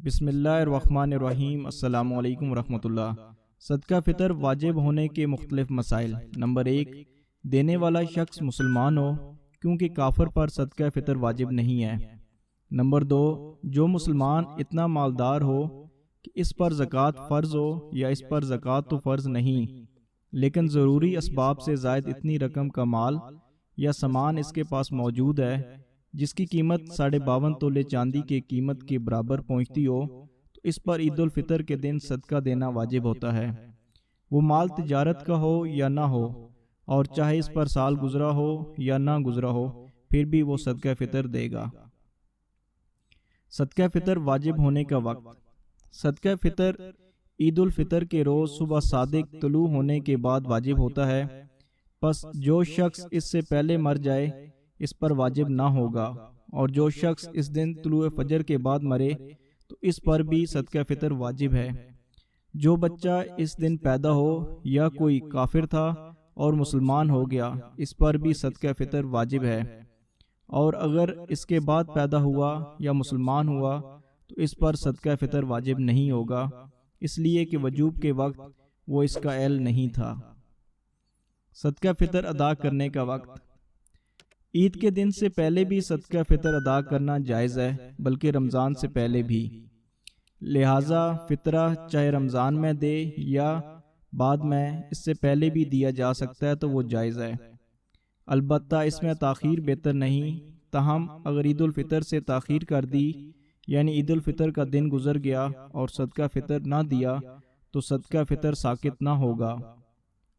بسم اللہ الرحمن الرحیم۔ السلام علیکم ورحمۃ اللہ۔ صدقہ فطر واجب ہونے کے مختلف مسائل۔ نمبر 1، دینے والا شخص مسلمان ہو، کیونکہ کافر پر صدقہ فطر واجب نہیں ہے۔ نمبر 2، جو مسلمان اتنا مالدار ہو کہ اس پر زکوٰۃ فرض ہو، یا اس پر زکوٰۃ تو فرض نہیں لیکن ضروری اسباب سے زائد اتنی رقم کا مال یا سامان اس کے پاس موجود ہے جس کی قیمت 52.5 تولے چاندی کے قیمت کے برابر پہنچتی ہو، تو اس پر عید الفطر کے دن صدقہ دینا واجب ہوتا ہے۔ وہ مال تجارت کا ہو یا نہ ہو، اور چاہے اس پر سال گزرا ہو یا نہ گزرا ہو، پھر بھی وہ صدقہ فطر دے گا۔ صدقہ فطر واجب ہونے کا وقت۔ صدقہ فطر عید الفطر کے روز صبح صادق طلوع ہونے کے بعد واجب ہوتا ہے، پس جو شخص اس سے پہلے مر جائے اس پر واجب نہ ہوگا، اور جو شخص اس دن طلوع فجر کے بعد مرے تو اس پر بھی صدقہ فطر واجب ہے۔ جو بچہ اس دن پیدا ہو یا کوئی کافر تھا اور مسلمان ہو گیا، اس پر بھی صدقہ فطر واجب ہے، اور اگر اس کے بعد پیدا ہوا یا مسلمان ہوا تو اس پر صدقہ فطر واجب نہیں ہوگا، اس لیے کہ وجوب کے وقت وہ اس کا اہل نہیں تھا۔ صدقہ فطر ادا کرنے کا وقت۔ عید کے دن سے پہلے بھی صدقہ فطر ادا کرنا جائز ہے، بلکہ رمضان سے پہلے بھی، لہٰذا فطرہ چاہے رمضان میں دے یا بعد میں، اس سے پہلے بھی دیا جا سکتا ہے تو وہ جائز ہے۔ البتہ اس میں تاخیر بہتر نہیں، تاہم اگر عید الفطر سے تاخیر کر دی، یعنی عید الفطر کا دن گزر گیا اور صدقہ فطر نہ دیا تو صدقہ فطر ساقط نہ ہوگا،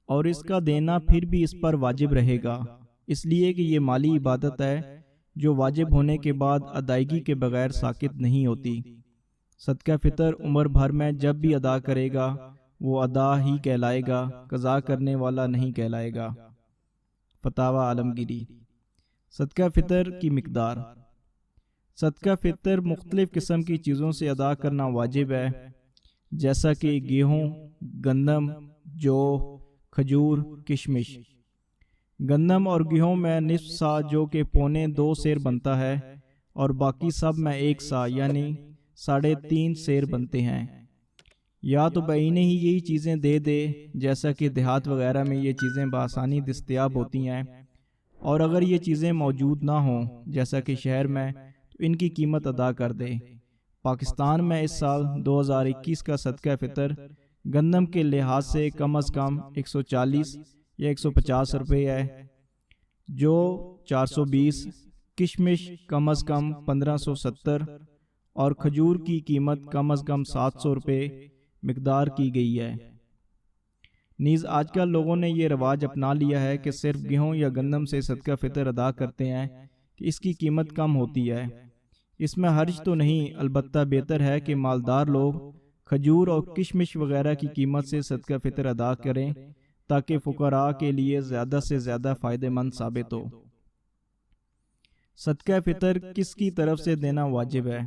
اور اس کا دینا پھر بھی اس پر واجب رہے گا، اس لیے کہ یہ مالی عبادت ہے جو واجب ہونے کے بعد ادائیگی کے بغیر ساقط نہیں ہوتی۔ صدقہ فطر عمر بھر میں جب بھی ادا کرے گا وہ ادا ہی کہلائے گا، قضا کرنے والا نہیں کہلائے گا۔ فتاوی عالمگیری۔ صدقہ فطر کی مقدار۔ صدقہ فطر مختلف قسم کی چیزوں سے ادا کرنا واجب ہے، جیسا کہ گیہوں، گندم، جو، کھجور، کشمش۔ گندم اور گیہوں میں نصف سا جو کہ 2.25 سیر بنتا ہے، اور باقی سب میں 1 سا یعنی 3.5 سیر بنتے ہیں۔ یا تو بعینہ ہی یہی چیزیں دے دے، جیسا کہ دیہات وغیرہ میں یہ چیزیں بآسانی دستیاب ہوتی ہیں، اور اگر یہ چیزیں موجود نہ ہوں جیسا کہ شہر میں، تو ان کی قیمت ادا کر دے۔ پاکستان میں اس سال 2021 کا صدقہ فطر گندم کے لحاظ سے کم از کم 140 یا 150 روپے ہے، جو 420، کشمش کم از کم 1570، اور کھجور کی قیمت کم از کم 700 روپے مقدار کی گئی ہے۔ نیز آج کل لوگوں نے یہ رواج اپنا لیا ہے کہ صرف گیہوں یا گندم سے صدقہ فطر ادا کرتے ہیں کہ اس کی قیمت کم ہوتی ہے۔ اس میں حرج تو نہیں، البتہ بہتر ہے کہ مالدار لوگ کھجور اور کشمش وغیرہ کی قیمت سے صدقہ فطر ادا کریں تاکہ فقراء کے لیے زیادہ سے زیادہ فائدہ مند ثابت ہو۔ صدقہ فطر کس کی طرف سے دینا واجب ہے؟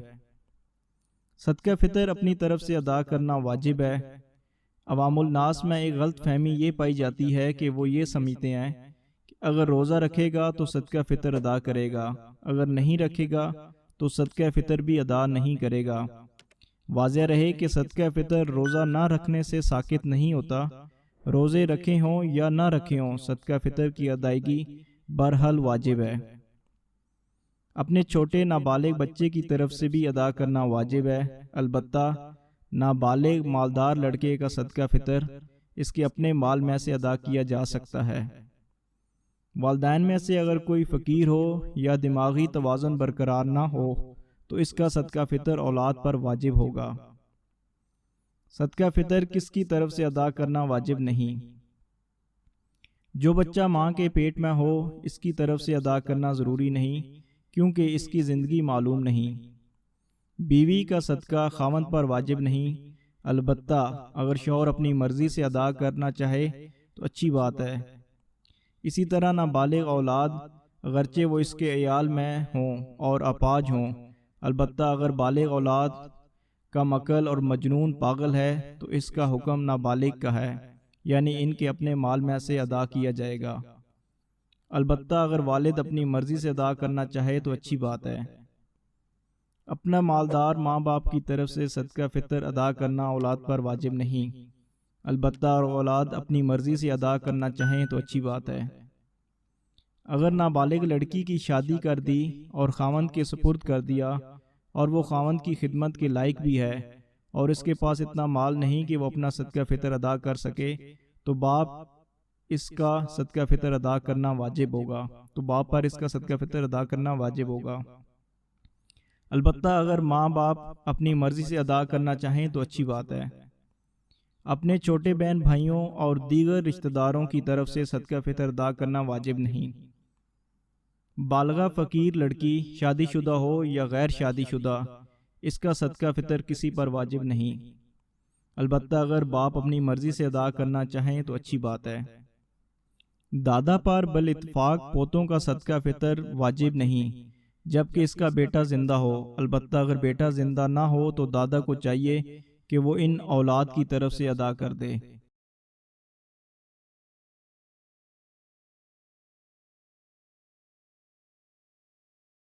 صدقہ فطر اپنی طرف سے ادا کرنا واجب ہے۔ عوام الناس میں ایک غلط فہمی یہ پائی جاتی ہے کہ وہ یہ سمجھتے ہیں کہ اگر روزہ رکھے گا تو صدقہ فطر ادا کرے گا، اگر نہیں رکھے گا تو صدقہ فطر بھی ادا نہیں کرے گا۔ واضح رہے کہ صدقہ فطر روزہ نہ رکھنے سے ساقط نہیں ہوتا، روزے رکھے ہوں یا نہ رکھے ہوں، صدقہ فطر کی ادائیگی برحال واجب ہے۔ اپنے چھوٹے نابالغ بچے کی طرف سے بھی ادا کرنا واجب ہے، البتہ نابالغ مالدار لڑکے کا صدقہ فطر اس کے اپنے مال میں سے ادا کیا جا سکتا ہے۔ والدین میں سے اگر کوئی فقیر ہو یا دماغی توازن برقرار نہ ہو تو اس کا صدقہ فطر اولاد پر واجب ہوگا۔ صدقہ فطر کس کی طرف سے ادا کرنا واجب نہیں؟ جو بچہ ماں کے پیٹ میں ہو اس کی طرف سے ادا کرنا ضروری نہیں، کیونکہ اس کی زندگی معلوم نہیں۔ بیوی کا صدقہ خاوند پر واجب نہیں، البتہ اگر شوہر اپنی مرضی سے ادا کرنا چاہے تو اچھی بات ہے۔ اسی طرح نابالغ اولاد اگرچہ وہ اس کے عیال میں ہوں اور اپاہج ہوں، البتہ اگر بالغ اولاد کم عقل اور مجنون پاگل ہے تو اس کا حکم نابالغ کا ہے، یعنی ان کے اپنے مال میں سے ادا کیا جائے گا۔ البتہ اگر والد اپنی مرضی سے ادا کرنا چاہے تو اچھی بات ہے۔ اپنا مالدار ماں باپ کی طرف سے صدقہ فطر ادا کرنا اولاد پر واجب نہیں، البتہ اولاد اپنی مرضی سے ادا کرنا چاہیں تو اچھی بات ہے۔ اگر نابالغ لڑکی کی شادی کر دی اور خاوند کے سپرد کر دیا اور وہ خاوند کی خدمت کے لائق بھی ہے اور اس کے پاس اتنا مال نہیں کہ وہ اپنا صدقہ فطر ادا کر سکے، تو باپ اس کا صدقہ فطر ادا کرنا واجب ہوگا باپ پر اس کا صدقہ فطر ادا کرنا واجب ہوگا۔ البتہ اگر ماں باپ اپنی مرضی سے ادا کرنا چاہیں تو اچھی بات ہے۔ اپنے چھوٹے بہن بھائیوں اور دیگر رشتہ داروں کی طرف سے صدقہ فطر ادا کرنا واجب نہیں۔ بالغہ فقیر لڑکی شادی شدہ ہو یا غیر شادی شدہ، اس کا صدقہ فطر کسی پر واجب نہیں، البتہ اگر باپ اپنی مرضی سے ادا کرنا چاہیں تو اچھی بات ہے۔ دادا پر بالاتفاق پوتوں کا صدقہ فطر واجب نہیں جبکہ اس کا بیٹا زندہ ہو، البتہ اگر بیٹا زندہ نہ ہو تو دادا کو چاہیے کہ وہ ان اولاد کی طرف سے ادا کر دے۔